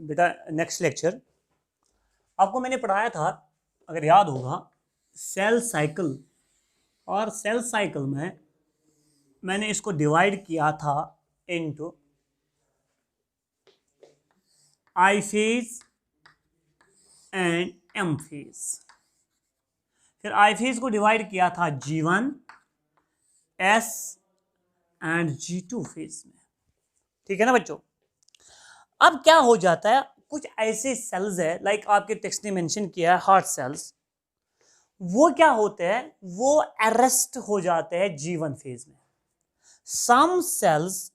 बेटा next lecture आपको मैंने पढ़ाया था, अगर याद होगा, सेल साइकिल। और सेल साइकिल में मैंने इसको डिवाइड किया था into I phase and M phase. फिर आई फेज को डिवाइड किया था G1, S and G2 phase में। ठीक है ना बच्चों। अब क्या हो जाता है, कुछ ऐसे सेल्स है, लाइक आपके टेक्स्ट ने मेंशन किया है हार्ट सेल्स, वो क्या होते हैं, वो अरेस्ट हो जाते हैं G1 फेज में। Some cells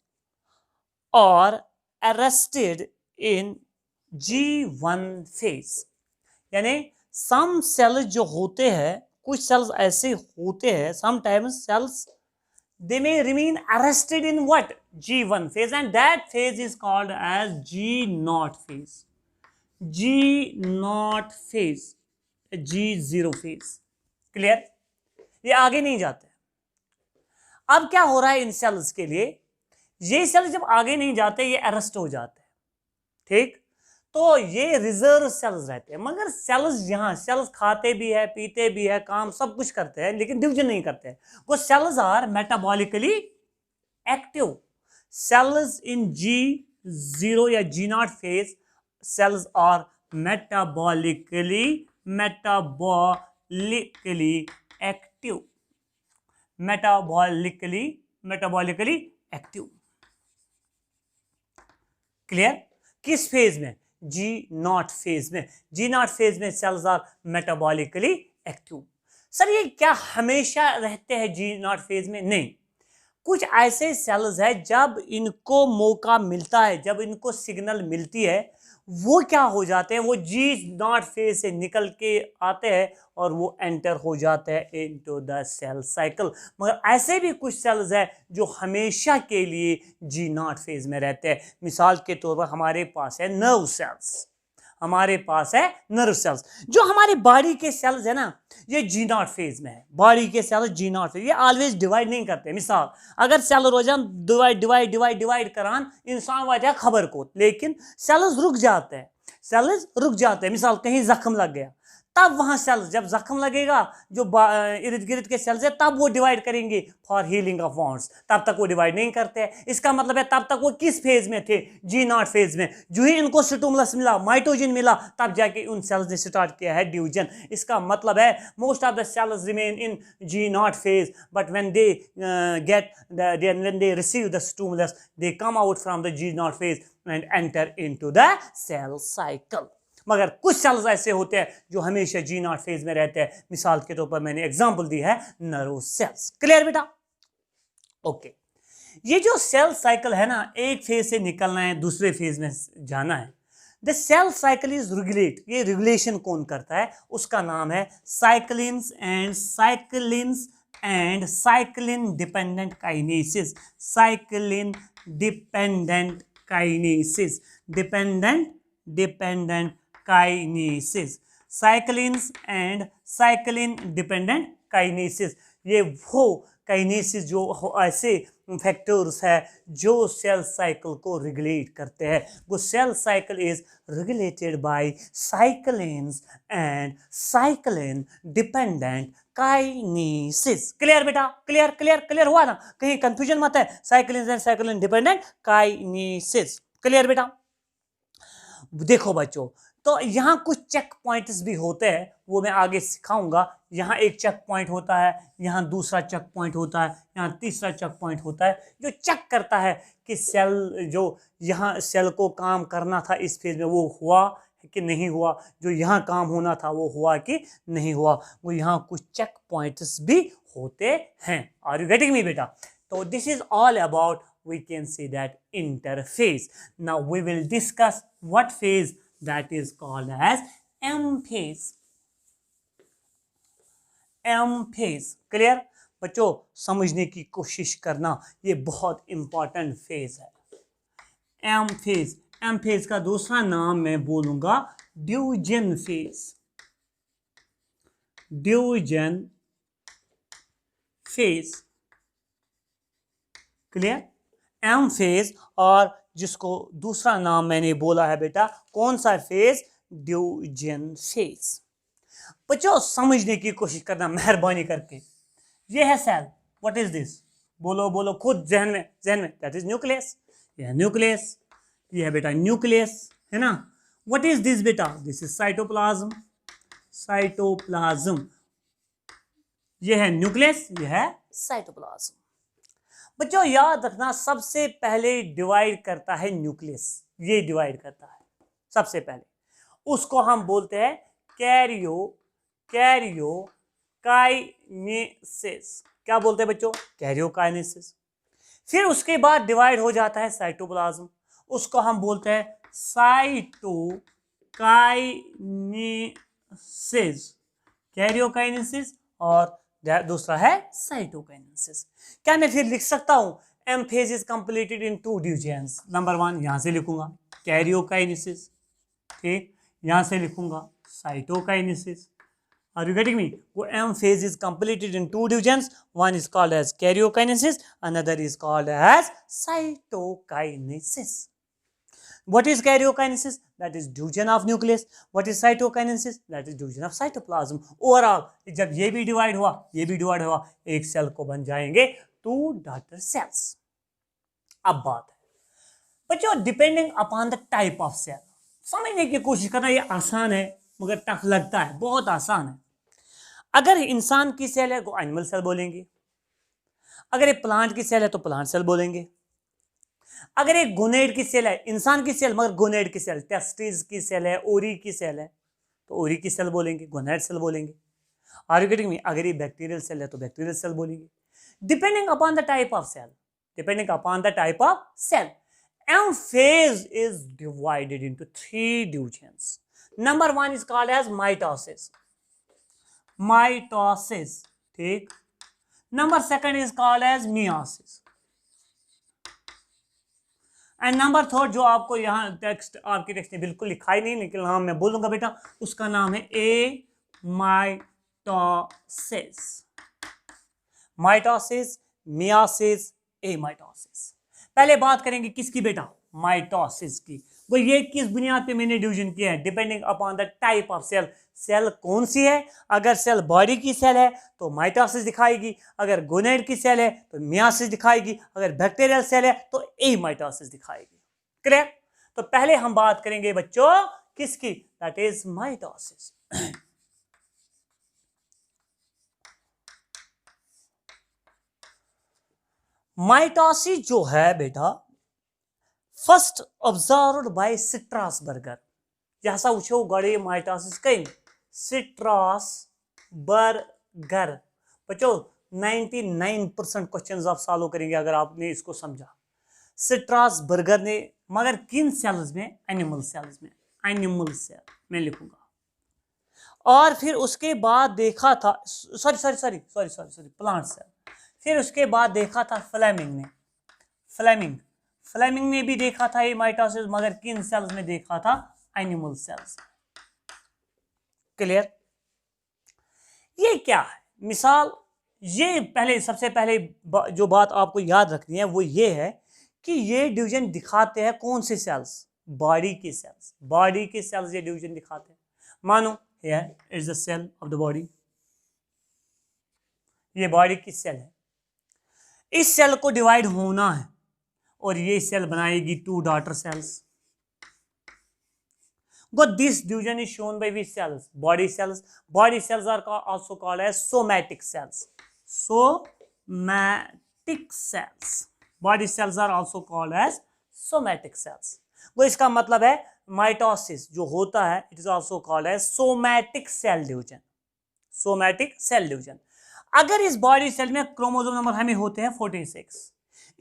are arrested in G1 phase, यानी सम सेल्स जो होते हैं, कुछ सेल्स ऐसे होते हैं, sometimes cells they may remain arrested in what? G1 phase, and that phase is called as G0 phase. G0 phase, G0 phase. Clear? ये आगे नहीं जाते। अब क्या हो रहा है इन सेल्स के लिए, ये सेल्स जब आगे नहीं जाते ये अरेस्ट हो जाते हैं, ठीक। तो ये रिजर्व सेल्स रहते हैं, मगर सेल्स यहाँ सेल्स खाते भी है, पीते भी है, काम सब कुछ करते हैं, लेकिन डिवीजन नहीं करते हैं। वो cells are metabolically active. Cells in G0 या G0 phase, cells are metabolically active. Metabolically active. Clear? किस फेज में? G0 फेज में। G0 फेज में cells are metabolically active. Sir ये क्या हमेशा रहते हैं G0 फेज में? नहीं, कुछ ऐसे सेल्स है जब इनको मौका मिलता है, जब इनको सिग्नल मिलती है, वो क्या हो जाते हैं, वो G0 फेज से निकल के आते हैं और वो एंटर हो जाते हैं इनटू द सेल साइकिल। मगर ऐसे भी कुछ सेल्स है जो हमेशा के लिए G0 फेज में रहते हैं। मिसाल के तौर पर हमारे पास है नर्व सेल्स, हमारे पास है नर्व सेल्स। जो हमारे बॉडी के सेल्स है ना, ये G0 फेज में है। बॉडी के सेल्स G0 फेज, ये ऑलवेज डिवाइड नहीं करते। मिसाल अगर सेल रोजान डिवाइड करान इंसान वजह खबर को, लेकिन सेल्स रुक जाते हैं, सेल्स रुक जाते हैं। मिसाल कहीं जख्म लग गया, तब वहां सेल्स, जब जख्म लगेगा जो इर्द गिर्द के सेल्स है, तब वो डिवाइड करेंगे फॉर हीलिंग ऑफ वॉन्ड्स। तब तक वो डिवाइड नहीं करते हैं। इसका मतलब है तब तक वो किस फेज में थे? G0 फेज में। जो ही इनको स्टिमुलस मिला, माइटोजिन मिला, तब जाके उन सेल्स ने स्टार्ट किया है डिवीजन। इसका मतलब है most of the cells remain in G0 phase, but when they receive the stimulus, they come out from the G0 phase and enter into the cell cycle. मगर कुछ सेल्स ऐसे होते हैं जो हमेशा G0 फेज में रहते हैं। मिसाल के तौर पर मैंने एग्जांपल दी है नर्व सेल्स। क्लियर बेटा? ओके। ये जो सेल साइकिल है ना, एक फेज से निकलना है दूसरे फेज में जाना है, the cell cycle is regulate. ये रेगुलेशन कौन करता है? उसका नाम है cyclins and cyclin dependent kinases. Cyclin dependent kinases, dependent kinases, cyclins and cyclin dependent kinases. ये वो काइनेसिस जो ऐसे फैक्टर्स है जो सेल साइकिल को रेगुलेट करते हैं। वो cell cycle is regulated by cyclins and cyclin dependent kinases. Clear बेटा? क्लियर हुआ ना? कहीं कंफ्यूजन मत है। Cyclins and cyclin dependent kinases. Clear बेटा? देखो बच्चों, तो यहाँ कुछ चेक पॉइंट्स भी होते हैं, वो मैं आगे सिखाऊंगा। यहाँ एक चेक पॉइंट होता है, यहाँ दूसरा चेक पॉइंट होता है, यहाँ तीसरा चेक पॉइंट होता है, जो चेक करता है कि सेल जो यहाँ सेल को काम करना था इस फेज में वो हुआ कि नहीं हुआ, जो यहाँ काम होना था वो हुआ कि नहीं हुआ। वो यहाँ कुछ चेक पॉइंट्स भी होते हैं। आर यू गेटिंग मी बेटा? तो this is all about, we can say that interphase. Now we will discuss what phase, that is called as M phase. M phase. Clear? बच्चों समझने की कोशिश करना, ये बहुत इंपॉर्टेंट फेज है। M phase. M phase का दूसरा नाम मैं बोलूंगा ड्यूजन फेज। ड्यूजन phase. Clear? M phase or जिसको दूसरा नाम मैंने बोला है बेटा, कौन सा फेज? ड्यूजन फेज। बच्चों समझने की कोशिश करना मेहरबानी करके। ये है सेल, व्हाट इज दिस? बोलो बोलो खुद जहन में, दैट इज न्यूक्लियस। ये है न्यूक्लियस, ये है बेटा न्यूक्लियस, है ना। व्हाट इज दिस बेटा? This is cytoplasm. साइटोप्लाज्म, ये है न्यूक्लियस, ये है साइटोप्लाज्म। बच्चों याद रखना, सबसे पहले डिवाइड करता है न्यूक्लियस, ये डिवाइड करता है सबसे पहले, उसको हम बोलते हैं कैरियोकाइनेसिस। क्या बोलते हैं बच्चों? कैरियोकाइनेसिस। फिर उसके बाद डिवाइड हो जाता है साइटोप्लाज्म, उसको हम बोलते हैं साइटोकाइनेसिस, कैरियोकाइनेसिस, और दूसरा है साइटोकाइनेसिस। क्या मैं फिर लिख सकता हूं M phase is completed in 2 divisions? Number 1 यहां से लिखूंगा कैरियोकाइनेसिस, ठीक, यहां से लिखूंगा cytokinesis. Are you getting me? वो M phase is completed in 2 divisions. One is called as karyokinesis, another is called as cytokinesis. What is karyokinesis? That is division of nucleus. What is cytokinesis? That is division of cytoplasm. Overall, जब ये भी divide हुआ, ये भी divide हुआ, एक cell को बन जाएंगे 2 डॉटर सेल्स। अब बात है बच्चों, depending upon the type of cell, समझने की कोशिश करना। ये आसान है मगर टफ लगता है, बहुत आसान है। अगर इंसान की सेल है तो एनिमल सेल बोलेंगे, अगर एक प्लांट की सेल है तो प्लांट सेल बोलेंगे, अगर एक गोनेड की सेल है, इंसान की सेल मगर गोनेड की सेल, टेस्टिस की सेल है, ओरी की सेल है तो ओरी की सेल बोलेंगे, गोनेड सेल बोलेंगे। Are you getting me? अगर ये बैक्टीरियल सेल है तो बैक्टीरियल सेल बोलेंगे, depending upon the type of cell, depending upon the type of cell. M phase is divided into 3 divisions. Number 1 is called as mitosis. Mitosis, ठीक। Number 2 is called as meiosis. And number 3 जो आपको यहाँ text, आपके text में बिल्कुल लिखा ही नहीं, लेकिन हाँ मैं बोलूंगा बेटा, उसका नाम है एमाइटोसिस। Mitosis, meiosis, amitosis. पहले बात करेंगे किसकी बेटा? माइटोसिस की। वो ये किस बुनियाद पे मैंने डिवीजन किया है? Depending upon the type of cell, cell कौन सी है। अगर सेल बॉडी की सेल है तो माइटोसिस दिखाएगी, अगर गोनेड की सेल है तो मियोसिस दिखाएगी, अगर बैक्टीरियल सेल है तो एमाइटोसिस दिखाएगी। क्लियर? तो पहले हम बात करेंगे बच्चों किसकी? That is mitosis. माइटोसिस जो है बेटा, फर्स्ट ऑब्जर्व्ड बाय स्ट्रासबर्गर। जैसा उछो गड़े माइटोसिस कहीं स्ट्रासबर्गर। बच्चों 99% क्वेश्चंस आप सॉल्व करेंगे अगर आपने इसको समझा। स्ट्रासबर्गर ने, मगर किन सेल्स में? एनिमल सेल्स में, एनिमल सेल मैं लिखूंगा। और फिर उसके बाद देखा था, प्लांट सेल। फिर उसके बाद देखा था फ्लेमिंग ने, फ्लेमिंग ने भी देखा था ये माइटोसिस, मगर किन सेल्स में देखा था? Animal cells. क्लियर? ये क्या है? मिसाल, ये पहले, सबसे पहले जो बात आपको याद रखनी है वो ये है कि ये डिवीजन दिखाते हैं कौन से सेल्स? बॉडी के सेल्स। बॉडी के सेल्स ये डिवीजन दिखाते हैं। मानो here is the cell of the body, ये बॉडी की सेल है। इस सेल को डिवाइड होना है और ये सेल बनाएगी 2 daughter cells. But this division is shown by which cells? Body cells. Body cells are also called as somatic cells. Somatic cells. Body cells are also called as somatic cells. वो इसका मतलब है mitosis जो होता है, it is also called as somatic cell division. Somatic cell division. अगर इस body cell में क्रोमोसोम नंबर हमें होते हैं 46,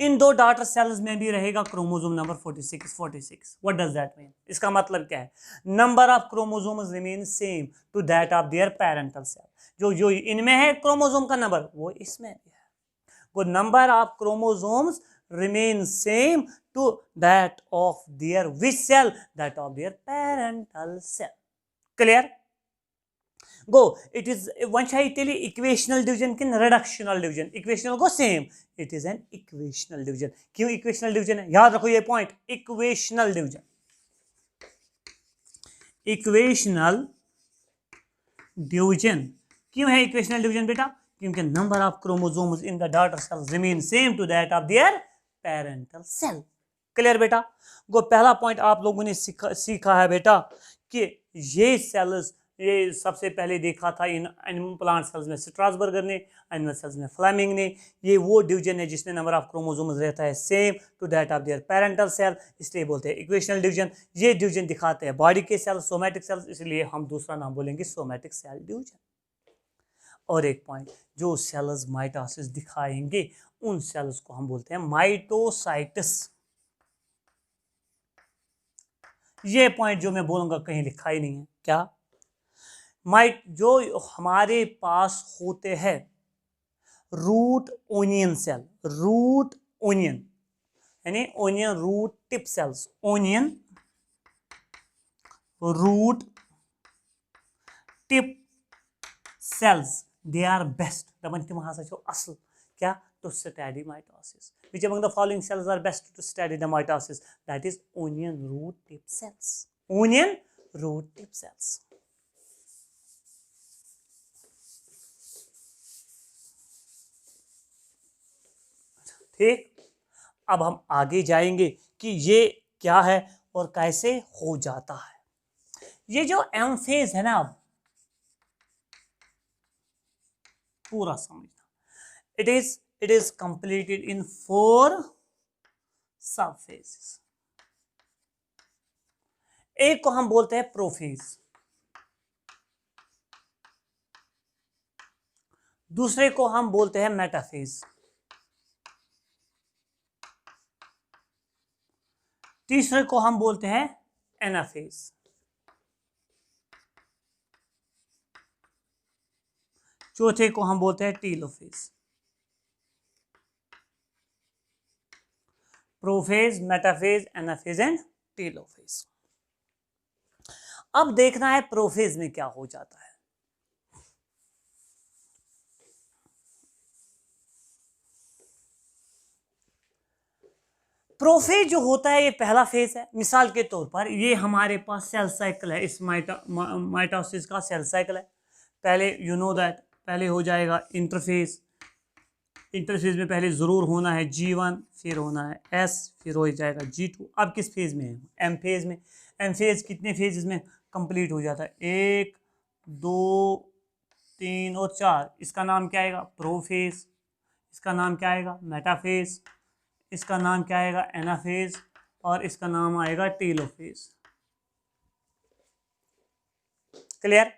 इन 2 डॉटर सेल्स में भी रहेगा chromosome number 46। What does that mean? इसका मतलब क्या है? Number of chromosomes remain same to that of their parental cell. जो इनमें है क्रोमोसोम का नंबर, वो इसमें भी है। वो number of chromosomes remain same to that of their which cell? That of their parental cell. Clear? Go. It is one shall I tell you equational division kin reductional division. Equational go same. It is an equational division. क्यों equational division है? याद रखो ये point. Equational division. Equational division. क्यों है equational division बेटा? क्योंकि number of chromosomes in the daughter cells remain same to that of their parental cell. Clear बेटा? गो पहला पॉइंट आप लोगों ने सीखा है बेटा कि ये सेल्स, ये सबसे पहले देखा था इन एनिमल प्लांट सेल्स में स्ट्रासबर्गर ने, एनिमल सेल्स में फ्लेमिंग ने। ये वो डिवीजन है जिसमें नंबर ऑफ क्रोमोसोम्स रहता है same to that of their parental cell, इसलिए बोलते हैं इक्वेशनल डिवीजन। ये डिवीजन दिखाते हैं बॉडी के सेल, सोमैटिक सेल्स, इसलिए हम दूसरा नाम बोलेंगे सोमैटिक सेल डिवीजन। और एक पॉइंट, जो सेल्स माइटोसिस दिखाएंगे उन सेल्स को हम बोलते हैं माइटोसाइट्स। ये पॉइंट जो मैं बोलूंगा कहीं लिखा ही नहीं है, क्या? जो हमारे पास होते हैं root onion cell, root onion यानी onion root tip cells, onion root tip cells, they are best दपन तम हसा असल क्या to study mitosis. Which among the following cells are best to study the mitosis? That is onion root tip cells. Onion root tip cells. ठीक, अब हम आगे जाएंगे कि ये क्या है और कैसे हो जाता है। ये जो एम फेज है ना, अब पूरा समझना। It is completed in 4 subphases. एक को हम बोलते हैं प्रोफेज, दूसरे को हम बोलते हैं मेटाफेज, तीसरे को हम बोलते हैं एनाफेज, चौथे को हम बोलते हैं telophase. Prophase, metaphase, anaphase and telophase. अब देखना है प्रोफेज में क्या हो जाता है। प्रोफेज जो होता है ये पहला फेज है। मिसाल के तौर पर ये हमारे पास सेल साइकिल है, इस माइटोसिस का सेल साइकिल है। पहले यू नो दैट, पहले हो जाएगा इंटरफेज। इंटरफेज में पहले ज़रूर होना है G1, फिर होना है S, फिर हो जाएगा G2। अब किस फेज़ में है? एम फेज़ में। एम फेज़ कितने फेजेस में कंप्लीट हो जाता है? 1, 2, 3 और 4। इसका नाम क्या आएगा? प्रोफेज। इसका नाम क्या आएगा? मेटाफेज। इसका नाम क्या आएगा? एनाफेज। और इसका नाम आएगा टीलोफेज। क्लियर?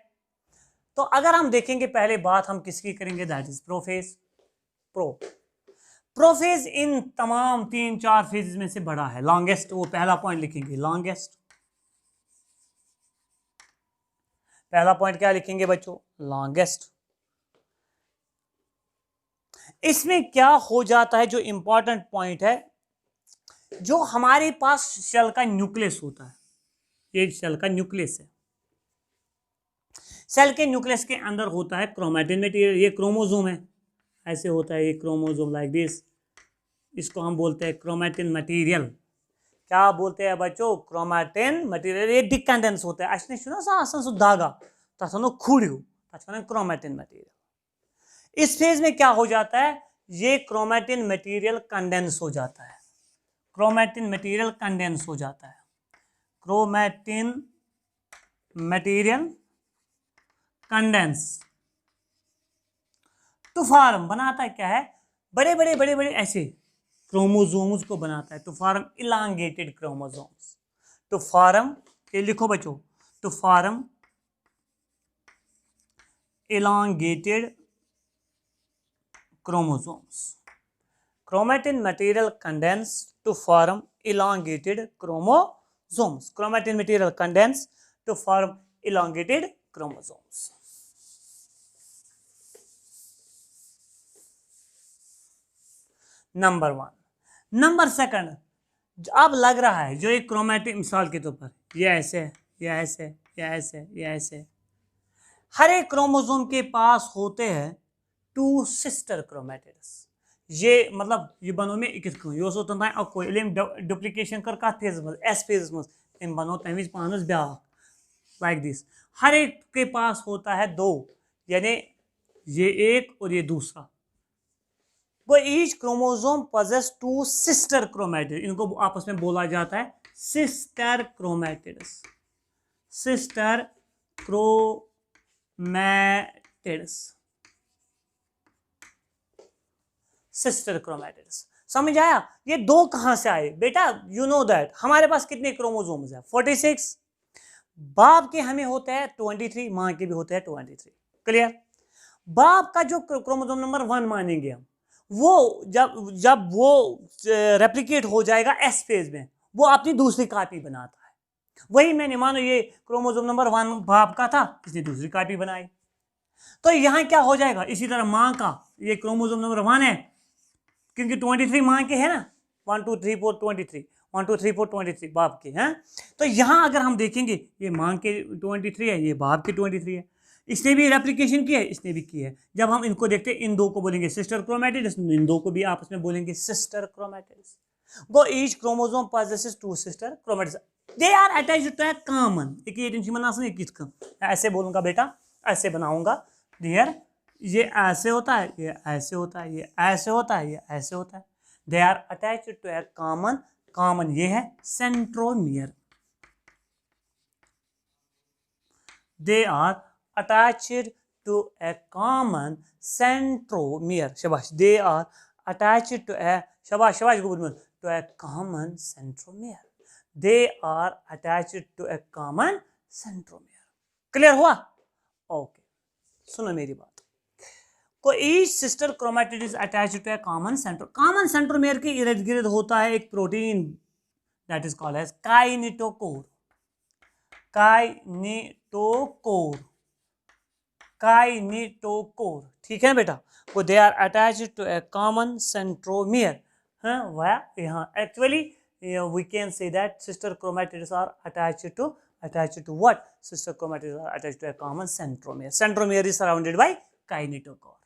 तो अगर हम देखेंगे पहले बात हम किसकी करेंगे, दैट इज प्रोफेज। प्रोफेज इन तमाम 3-4 फेजेस में से बड़ा है, लॉन्गेस्ट। वो पहला पॉइंट लिखेंगे, लॉन्गेस्ट। पहला पॉइंट क्या लिखेंगे बच्चों? लॉन्गेस्ट। इसमें क्या हो जाता है, जो इंपॉर्टेंट पॉइंट है, जो हमारे पास सेल का न्यूक्लियस होता है, ये सेल का न्यूक्लियस है। सेल के न्यूक्लियस के अंदर होता है क्रोमैटिन मटेरियल। ये क्रोमोसोम है, ऐसे होता है ये क्रोमोसोम लाइक दिस। इसको हम बोलते हैं क्रोमैटिन मटेरियल। क्या बोलते हैं बच्चों? Chromatin material. ये डिकंडेंस होता है। असने सुना सा आसन सु धागा तथनो खुड़ियो तथनो क्रोमैटिन मटेरियल। इस फेज में क्या हो जाता है? ये क्रोमैटिन मटेरियल कंडेंस हो जाता है। क्रोमैटिन मटेरियल कंडेंस हो जाता है। Chromatin material condense to form बनाता है क्या है? बड़े बड़े ऐसे क्रोमोसोम्स को बनाता है। To form elongated chromosomes. To form, ये लिखो बच्चों, to form elongated chromosomes. Chromatin material condense to form elongated chromosomes. Chromatin material condense to form elongated chromosomes. Number 1। Number 2, अब लग रहा है जो एक क्रोमैटिन, मिसाल के तौर पर ये ऐसे है, ये ऐसे है, ये ऐसे है, ये ऐसे है। हर एक क्रोमोसोम के पास होते हैं 2 सिस्टर क्रोमेटिड्स। ये मतलब ये बनो में एक यो सो तन अको डुप्लीकेशन कर कत फेज में एस फेज में इन बनो तम विज पानस ब्या लाइक दिस। हर एक के पास होता है 2, यानी ये एक और ये दूसरा। वो each chromosome possesses 2 sister chromatid, इनको आपस में बोला जाता है sister chromatids. Sister chromatids, sister chromatids. समझ आया? ये 2 कहां से आए बेटा? यू नो दैट हमारे पास कितने क्रोमोसोम्स है? 46। बाप के हमें होते हैं 23, मां के भी होते हैं 23। क्लियर? बाप का जो क्रोमोसोम नंबर 1 मानेंगे हम, वो जब वो रेप्लिकेट हो जाएगा एस फेज में, वो अपनी दूसरी कॉपी बनाता है। वही मैंने मानो ये क्रोमोसोम नंबर 1 बाप का था, इसने दूसरी कॉपी बनाई, तो यहां क्या हो जाएगा? इसी तरह मां का ये क्रोमोसोम नंबर 1 है, क्योंकि 23 मां के है ना, 1 2 3 4 23, 1 2 3 4 23 बाप के हैं। तो यहां अगर हम देखेंगे ये मां के 23 है, ये बाप के 23 है। इसने भी रेप्लिकेशन किया है, इसने भी किया है। जब हम इनको देखते हैं, इन 2 को बोलेंगे सिस्टर क्रोमेटिड्स, इन 2 को भी आपस में बोलेंगे सिस्टर क्रोमेटिड्स। वो each chromosome possesses 2 sister chromatids, they are attached to a common. एक ये टेंशन बना सुन, किस का ऐसे बोलूंगा बेटा, ऐसे बनाऊंगा डियर, ये ऐसे होता है, ये ऐसे होता है, ये ऐसे होता है, ये ऐसे होता है। They are attached to a common, common ये है centromere. They are attached to a common centromere. Shabash. They are attached to a shabash shabash to a common centromere. They are attached to a common centromere. Clear हुआ? Okay. सुनो मेरी बात को, each sister chromatid is attached to a common centromere. common centromere के इर्द गिर्द होता है एक protein that is called as kinetochore. kinetochore, kinetochore, ठीक है बेटा? वो दे are attached to A common centromere. हाँ वह यहाँ actually we can say that sister chromatids are attached to what? Sister chromatids are attached to a common centromere. Centromere is surrounded by kinetochore.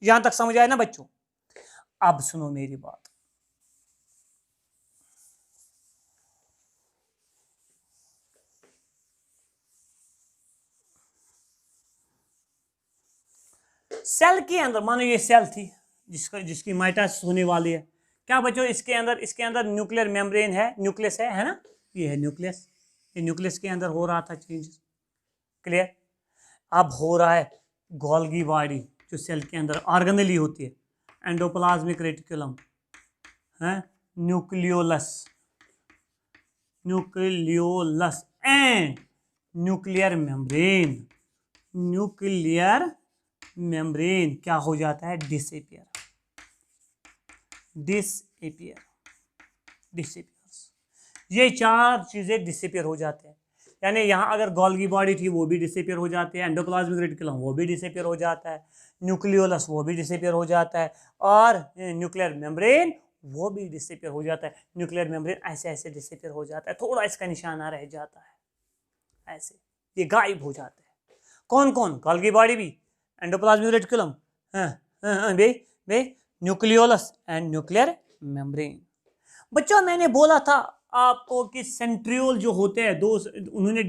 यहां तक समझ आया ना बच्चों? अब सुनो मेरी बात। सेल के अंदर, मानो ये सेल थी जिसकी माइटोसिस होने वाली है, क्या बच्चों इसके अंदर न्यूक्लियर मेम्ब्रेन है, न्यूक्लियस है ना, ये है न्यूक्लियस। ये न्यूक्लियस के अंदर हो रहा था चेंजेस। क्लियर? अब हो रहा है गोल्गी बॉडी, जो सेल के अंदर ऑर्गेनेली होती है, एंडोप्लाज्मिक रेटिकुलम है, nucleolus and nuclear membrane. Nuclear membrane क्या हो जाता है? डिसअपियर। ये 4 चीजें डिसअपियर हो जाते हैं। यानी यहां अगर गोल्गी बॉडी थी वो भी डिसअपियर हो जाती है, एंडोप्लाज्मिक रेटिकुलम वो भी डिसअपियर हो जाता है, न्यूक्लियोलस वो भी डिसअपियर हो जाता है, और न्यूक्लियर मेम्ब्रेन वो भी डिसअपियर हो जाता है। न्यूक्लियर मेम्ब्रेन ऐसे ऐसे डिसअपियर हो जाता है, थोड़ा इसका निशाना रह जाता है, ऐसे ये गायब हो जाते हैं। कौन कौन? गोल्गी बॉडी भी, endoplasmic reticulum, nucleolus and nuclear membrane. बच्चों मैंने बोला था आपको कि सेंट्रियोल जो होते हैं दो, उन्होंने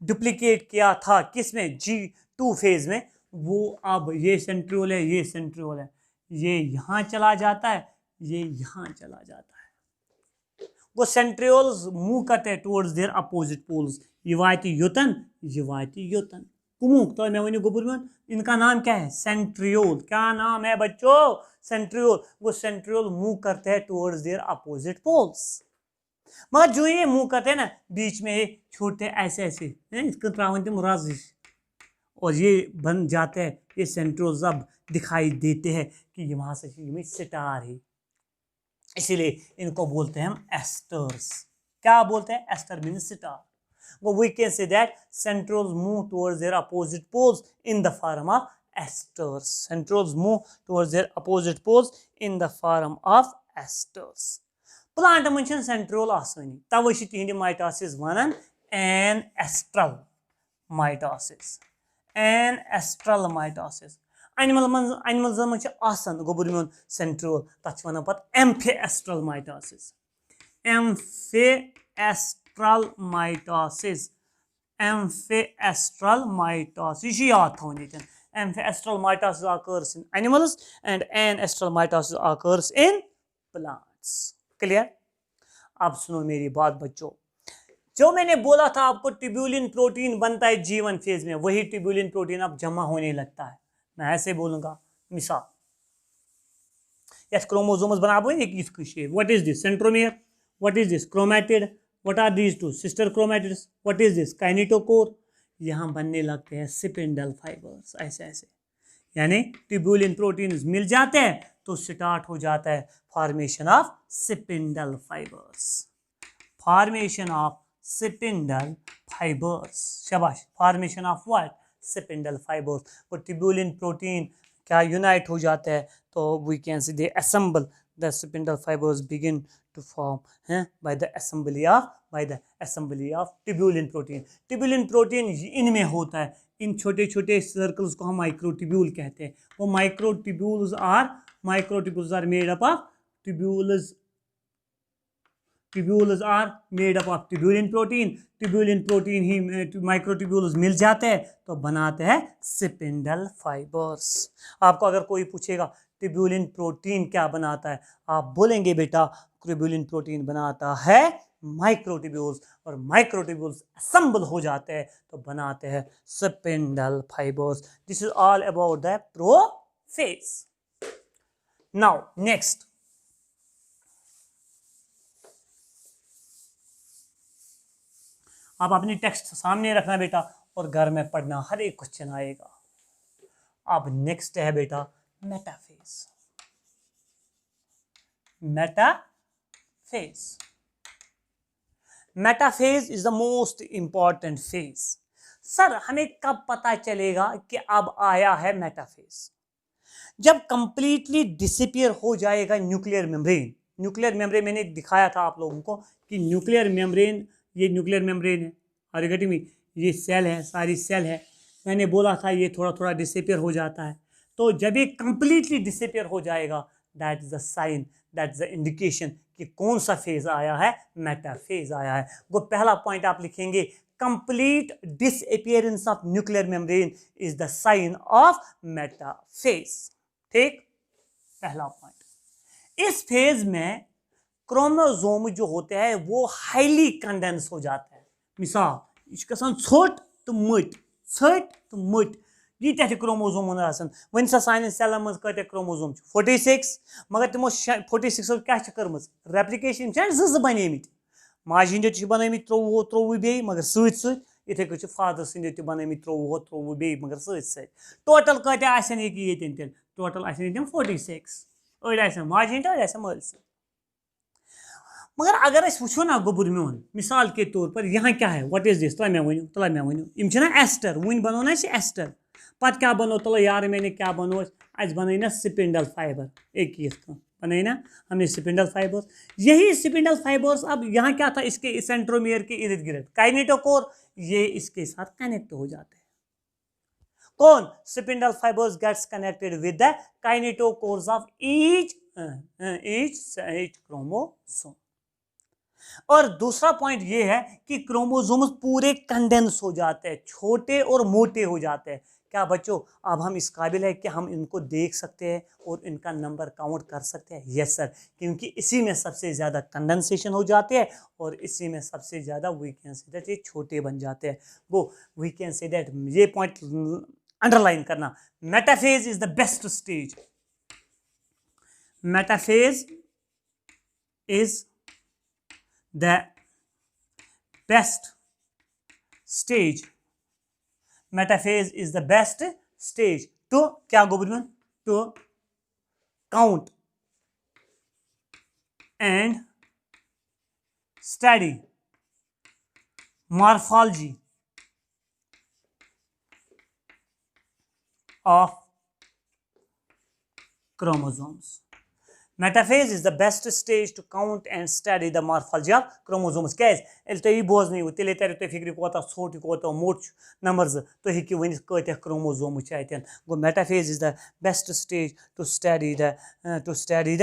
डुप्लीकेट किया था किसमें? G2 फेज में। वो अब ये सेंट्रियोल है, ये सेंट्रियोल है, ये यहाँ चला जाता है, ये यहाँ चला जाता है। वो सेंट्रियोल्स मूव करते हैं टुवर्ड्स देयर अपोजिट पोल्स। ये वाती युतन, ये वाती युतन कुमुक। तो मैं वही गुबुरमन, इनका नाम क्या है? सेंट्रियोल। क्या नाम है बच्चों? सेंट्रियोल। वो सेंट्रियोल मूव करते हैं टुवर्ड्स देयर अपोजिट पोल्स। मगर जो ये मूव करते हैं ना, बीच में छोटे ऐसे ऐसे इसको त्रावंतिम राजिश, और ये बन जाते हैं, ये सेंट्रियोल्स अब दिखाई देते हैं कि ये वहां से ये स्टार है, इसीलिए इनको बोलते हैं हम एस्टर्स। क्या बोलते हैं? Aster means star. We can say that centrioles move towards their opposite poles in the form of esters. Centrioles move towards their opposite poles in the form of esters. Plant mention centriole aswani. Tavai tihindi mitosis vanan an estral mitosis. ancestral mitosis. Animals मंज आसान गोबर में centriole तथ वनान पत amphiestral mitosis. Amphiestral mitosis. Amphiestral mitosis. ये याद था उन्हें. Amphiestral mitosis occurs in animals and ancestral mitosis occurs in plants. Clear? अब सुनो मेरी बात बच्चों, जो मैंने बोला था आपको ट्यूबुलिन प्रोटीन बनता है G1 फेज में, वही ट्यूबुलिन प्रोटीन अब जमा होने लगता है. मैं ऐसे बोलूंगा, मिसाल यस क्रोमोसोम्स बनाबो एक इसकी shape. What is this? Centromere. What is this? Chromatid. What are these two? Sister chromatids. What is this? Kinetochore. यहाँ बनने लगते हैं स्पिंडल फाइबर्स. ऐसे ऐसे यानी ट्यूबुलिन प्रोटीन्स मिल जाते हैं तो स्टार्ट हो जाता है formation of spindle fibres. Formation of spindle fibres. शाबाश. Formation of what? Spindle fibres. और ट्यूबुलिन प्रोटीन क्या यूनाइट हो जाता है तो we can see they assemble the spindle fibres begin to form by the assembly of tubulin protein. Tubulin protein इनमें होता है. इन छोटे छोटे सर्कल्स को हम माइक्रोट्यूब्यूल कहते हैं. वो microtubules are made up of tubules are made up of tubulin protein. Tubulin protein ही माइक्रोट्यूब्यूल्स मिल जाते हैं तो बनाते हैं स्पिंडल फाइबर्स. आपको अगर कोई पूछेगा ट्यूबुलिन प्रोटीन क्या बनाता है, आप बोलेंगे बेटा ट्यूबुलिन प्रोटीन बनाता है माइक्रोट्यूब्यूल्स, और माइक्रोट्यूब्यूल्स असेंबल हो जाते हैं तो बनाते हैं spindle fibres. This is all about the prophase. Now next, आप अपनी टेक्स्ट सामने रखना बेटा और घर में पढ़ना, हर एक क्वेश्चन आएगा. अब नेक्स्ट है बेटा metaphase. Metaphase is the most important phase. Sir हमें कब पता चलेगा कि अब आया है मेटाफेज? जब कंप्लीटली डिसअपियर हो जाएगा न्यूक्लियर मेम्ब्रेन. न्यूक्लियर मेम्ब्रेन मैंने दिखाया था आप लोगों को कि न्यूक्लियर मेम्ब्रेन, ये न्यूक्लियर मेम्ब्रेन है. Are you getting me? ये सेल है, सारी सेल है. मैंने बोला था ये थोड़ा थोड़ा डिसअपियर हो जाता है. तो जब ये कंप्लीटली डिसअपियर हो जाएगा, that is the sign, that is the indication कि कौन सा फेज आया है, मेटाफेज आया है. वो पहला पॉइंट आप लिखेंगे, complete disappearance of nuclear membrane is the sign of metaphase. ठीक, पहला पॉइंट. इस फेज में क्रोमोसोम जो होते हैं वो हाईली कंडेंस हो जाते हैं. मिसाल इसका छोट तो मोट यीत्या क्रोमोसोम वन सा सान सेलन मज कत क्रोमोसोम 46, मगर तमो 46 क्या कर्म रेप्लिकेशन बन माज हिंद बन 23 बे मगर सत इथे कन फादर सद बन 23 बे मगर सत टोटल कतन ये टोटल 46 अड़ माज हिंद अड़ मल सत. मगर अगर वो ना गोबर मोन मिसाल के तौर पर यहाँ क्या है, व्हाट इज दिस? तुला मे वन एस्टर वन बनो ना एस्टर पत क्या बनो तुला यार मैंने क्या बनो अस बन ना स्पिंडल फाइबर. एक बन ना हमने स्पिंडल फाइबर्स. यही स्पिंडल फाइबर्स अब यहाँ क्या था, इसके सेंट्रोमियर के इर्द गिर्द काइनेटोकोर, ये इसके साथ कनेक्ट हो जाते हैं. कौन? Spindle fibres gets connected with the kinetochores of each chromosome. और दूसरा पॉइंट ये है कि क्रोमोसोम्स पूरे कंडेंस हो जाते हैं, छोटे और मोटे हो जाते हैं. क्या बच्चों अब हम इस काबिल है कि हम इनको देख सकते हैं और इनका नंबर काउंट कर सकते हैं? यस सर, क्योंकि इसी में सबसे ज़्यादा कंडेंसेशन हो जाते हैं और इसी में सबसे ज़्यादा वी कैन से दैट ये छोटे बन जाते हैं. वो वी कैन से दैट, ये पॉइंट अंडरलाइन करना, metaphase is the best stage. Metaphase is the best stage. Metaphase is the best stage to क्या गोबरमन? To count and study morphology of chromosomes. Metaphase is the best stage to count and study the morphology of chromosomes. Guys, el to bozne tele tar to fikri kota soti kota mot numbers to hiki win kota chromosome chaiten. Go metaphase is the best stage to study the to study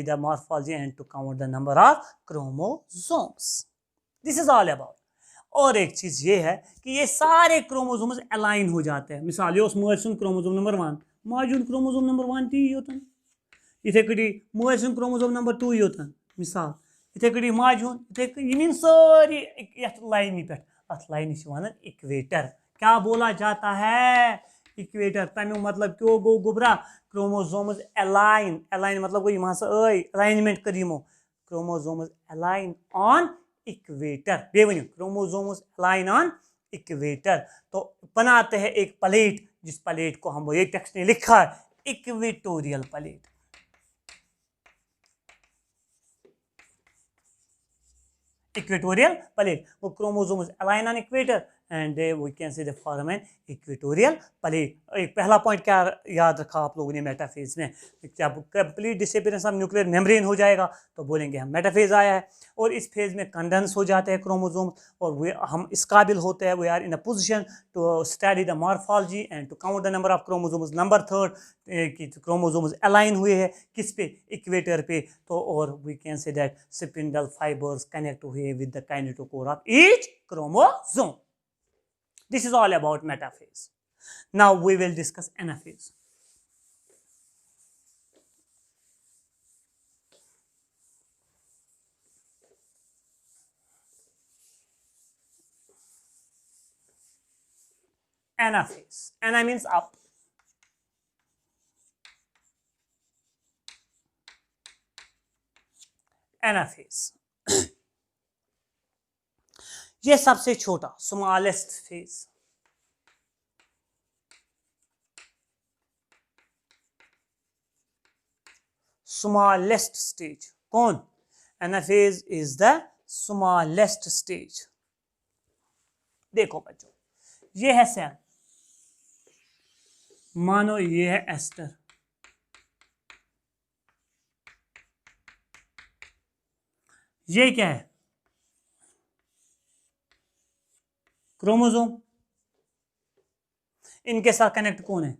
the morphology and to count the number of chromosomes. This is all about. और एक चीज ये है कि ये सारे chromosomes align हो जाते हैं. मिसाल ये माज क्रोमोसोम नंबर 1 माज क्रोमोसोम नंबर 1 ती योतन इथे कड़ी माज क्रोमोसोम नंबर 2 योतन मिसाल इथे कड़ी माज इथे इन सारी यथ लाइन पे अथ लाइन वन इक्वेटर. क्या बोला जाता है? इक्वेटर. तमें मतलब क्यों गो गुबरा क्रोमोसोम्स अलाइन. अलाइन मतलब गो यहां से अलाइनमेंट कर यमो क्रोमोसोम्स अलाइन ऑन इक्वेटर. बेवनी क्रोमोसोम्स अलाइन ऑन इक्वेटर. तो बनाते हैं एक प्लेट जिस प्लेट को हम ये टेक्स्ट ने लिखा है इक्वेटोरियल प्लेट. Equatorial plate. वो chromosomes align on equator and we can say the form an equatorial plate. एक पहला पॉइंट क्या याद रखा आप लोगों ने मेटाफेज में? जब complete disappearance of nuclear membrane हो जाएगा तो बोलेंगे हम मेटाफेज आया है. और इस फेज में कंडेंस हो जाते हैं क्रोमोसोम्स और वे हम इस काबिल होते हैं we are in a position to study the morphology and to count the number of chromosomes. Number 3 कि क्रोमोसोम्स अलाइन हुए हैं किस पे? इक्वेटर पे. तो और we can say that spindle fibres connect हुए with the kinetochore of each chromosome. This is all about metaphase. Now we will discuss anaphase. Anaphase. Ana means up. Anaphase. ये सबसे छोटा स्मॉलेस्ट फेज. स्मॉलेस्ट स्टेज कौन? Anaphase is the smallest stage. देखो बच्चों ये है cell. मानो ये है एस्टर. ये क्या है? क्रोमोसोम. इनके साथ कनेक्ट कौन है?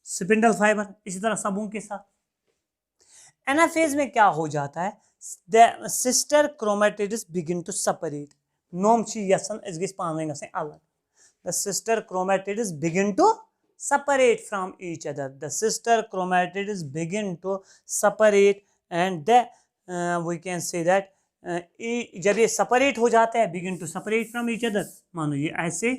Spindle fibre. इसी तरह सबों के साथ. एनाफेज में क्या हो जाता है? The sister chromatids begin to separate. नोम छी यसन इस गिस पावन गसे अलग. The sister chromatids begin to separate from each other. The sister chromatids begin to separate and we can say that जब ये सेपरेट हो जाता है begin to separate from each other. मानो ये ऐसे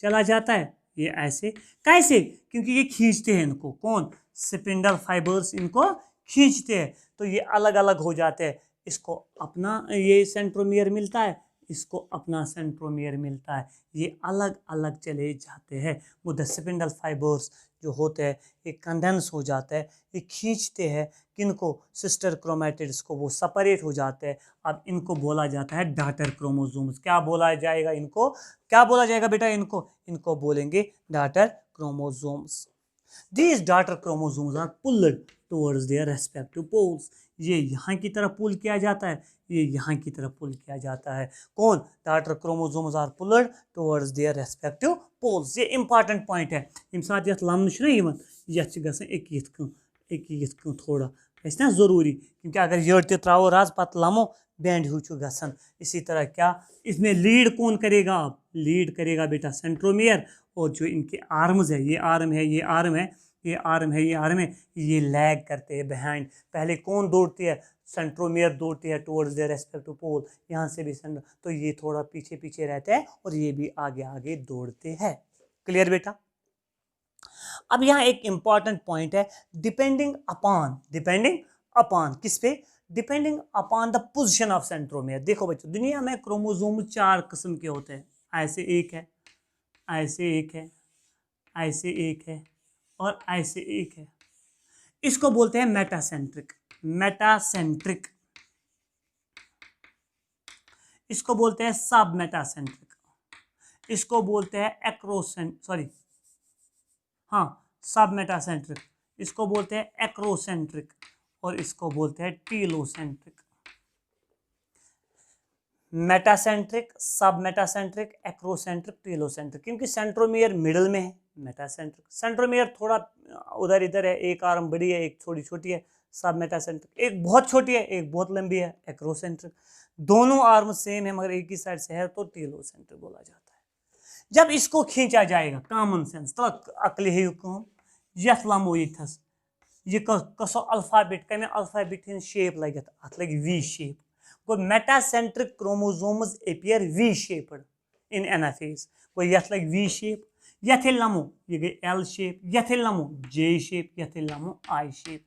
चला जाता है ये ऐसे. कैसे? क्योंकि ये खींचते हैं इनको. कौन? स्पिंडल फाइबर्स इनको खींचते हैं तो ये अलग अलग हो जाते हैं. इसको अपना ये सेंट्रोमियर मिलता है इसको अपना सेंट्रोमियर मिलता है. ये अलग अलग चले जाते हैं. वो द स्पिंडल फाइबर्स जो होते हैं ये कंडेंस हो जाता है. ये खींचते हैं किनको? सिस्टर क्रोमैटिड्स को. वो सेपरेट हो जाते हैं. अब इनको बोला जाता है डॉटर क्रोमोसोम्स. क्या बोला जाएगा इनको? क्या बोला जाएगा बेटा इनको? इनको बोलेंगे daughter chromosomes. These daughter chromosomes are pulled towards their respective poles. ये यहाँ की तरफ पुल किया जाता है ये यहाँ की तरफ पुल किया जाता है. कौन? Daughter chromosomes are pulled towards their respective poles. ये इंपॉर्टेंट पॉइंट है. यम साथ यथ लमन छ ना यवन यथ गसन एक यथ थोड़ा गस ना जरूरी क्योंकि अगर यड़ ते त्रावो राज पत लमो बैंड हु छु गसन. इसी तरह क्या इसमें लीड कौन करेगा? आप लीड करेगा बेटा सेंट्रोमियर. और जो इनके आर्म्स है ये आर्म है ये आर्म है ये आर्म है ये आर्म है ये लैग करते हैं बिहाइंड. पहले कौन दौड़ती है? सेंट्रोमियर दौड़ती है टुवर्ड्स देयर रेस्पेक्टिव पोल. यहाँ से भी तो ये थोड़ा पीछे पीछे रहते हैं और ये भी आगे आगे दौड़ते हैं. क्लियर बेटा? अब यहाँ एक इंपॉर्टेंट पॉइंट है डिपेंडिंग अपॉन किस पे? Depending upon the position of centromere. देखो बच्चों दुनिया में क्रोमोसोम 4 किस्म के होते हैं. ऐसे एक है ऐसे एक है ऐसे एक है और ऐसे एक है. इसको बोलते हैं मेटासेंट्रिक. इसको बोलते हैं सब मेटासेंट्रिक. इसको बोलते हैं सब मेटासेंट्रिक. इसको बोलते हैं एक्रोसेंट्रिक और इसको बोलते हैं टीलोसेंट्रिक। मेटासेंट्रिक, सब मेटासेंट्रिक, एक्रोसेंट्रिक, टीलोसेंट्रिक, क्योंकि सेंट्रोमियर मिडिल में है। मेटासेंट्रिक, सेंट्रोमियर थोड़ा उधर इधर है, एक आर्म बड़ी है एक थोड़ी छोटी है। सब मेटासेंट्रिक, एक बहुत छोटी है एक बहुत लंबी है, एक्रोसेंट्रिक। दोनों आर्म सेम है मगर एक ही साइड से है तो टीलोसेंट्रिक बोला जाता है। जब इसको खींचा जाएगा, कॉमन सेंस तो अकल है कम यथ लमो यथस ये कसो अल्फाबेट कमे अल्फाबेट हन शेप लगे अत लगे वी शेप गो metacentric chromosomes appear V shaped in anaphase गो यथ लगे वी शेप यथ लमो ये गई एल शेप यथ लमो जे शेप यथ लमो I shape.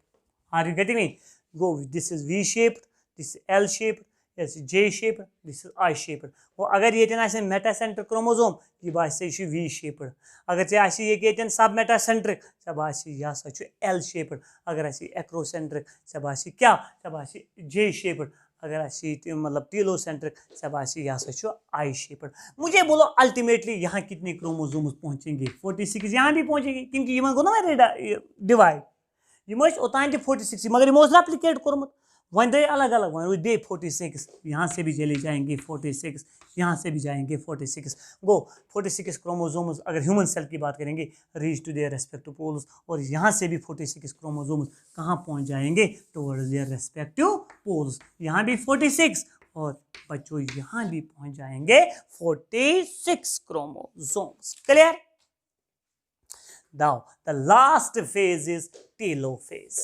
Are you getting me? गो this is V shaped, this is L shaped, this is J shaped, this is I shaped। वो अगर ये मेटासेंट्रिक क्रोमोसोम ये बासे V shaped, अगर ये सब मेटासेंट्रिक सब यह L shaped, अगर एक्रोसेंट्रिक सब क्या सब J shaped, अगर मतलब टीलोसेंट्रिक सब यह I shaped। मुझे बोलो अल्टीमेटली यहाँ कितने क्रोमोसोम्स पहुंचेंगे? 46 यहाँ भी पहुंचेंगे क्योंकि ये गो ना डिवाइड ये ओतान 46 मगर ये रेप्लिकेट कोर्मुत वन दे अलग अलग वन दे 46 यहाँ से भी चले जाएंगे 46 यहाँ से भी जाएंगे 46 गो 46 क्रोमोसोम्स अगर ह्यूमन सेल की बात करेंगे reach to their respective poles और यहाँ से भी 46 क्रोमोसोम्स कहाँ पहुँच जाएंगे टुवर्ड्स देयर रेस्पेक्टिव पोल्स। यहाँ भी 46 और बच्चों यहाँ भी पहुँच जाएंगे 46 chromosomes. Clear? Now the last phase is telophase।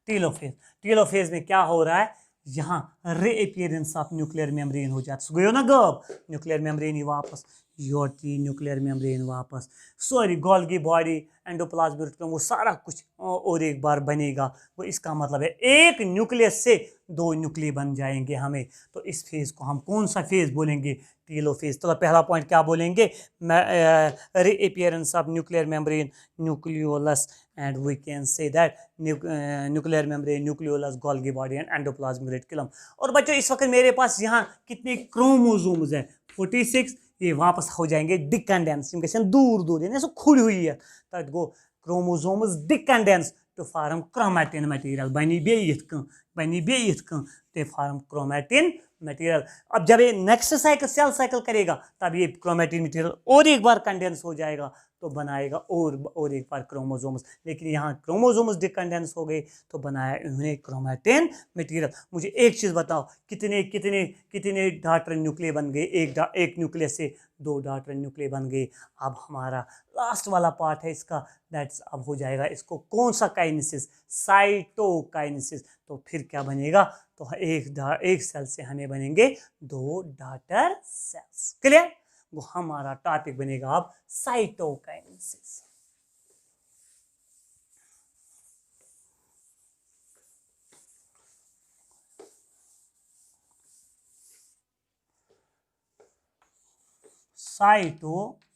Telophase, telophase में क्या हो रहा है? यहाँ रीअपियरेंस ऑफ न्यूक्लियर मेम्ब्रेन हो जाता है ना गब न्यूक्लियर मेम्ब्रेन ही वापस योटी न्यूक्लियर मेम्ब्रेन वापस sorry Golgi body endoplasmic reticulum वो सारा कुछ और एक बार बनेगा। वो इसका मतलब है एक न्यूक्लियस से दो न्यूक्लिय बन जाएंगे हमें। तो इस फेज को हम कौन सा फेज बोलेंगे? टीलोफेज। तो पहला पॉइंट क्या बोलेंगे? Reappearance of nuclear membrane nucleolus and we can say that nuclear membrane nucleolus Golgi body and endoplasmic reticulum. और बच्चों इस वक्त मेरे पास यहाँ कितने क्रोमोसोम्स हैं? 46। ये वापस हो जाएंगे डिकंडेंस दूर दूर यानी खुली हुई है तक गो chromosomes decondense to form chromatin material बनी बे ते फॉर्म क्रोमैटिन मटेरियल। अब जब ये नेक्स्ट साइकिल सेल साइकिल करेगा तब ये क्रोमैटिन मटेरियल और एक बार कंडेंस हो जाएगा तो बनाएगा और एक बार क्रोमोसोम्स। लेकिन यहाँ क्रोमोसोम्स डिकंडेंस हो गए तो बनाया इन्होंने क्रोमैटिन मटेरियल। मुझे एक चीज़ बताओ कितने कितने कितने डॉटर न्यूक्लिय बन गए? एक न्यूक्लियस से दो डॉटर न्यूक्लिय बन गए। अब हमारा लास्ट वाला पार्ट है इसका दैट्स अब हो जाएगा इसको कौन सा काइनेसिस? साइटोकाइनेसिस। तो फिर क्या बनेगा? तो एक सेल से हमें बनेंगे दो डॉटर सेल्स। क्लियर? वो हमारा टॉपिक बनेगा अब साइटोकाइनेसिस। साइटोकाइनेसिस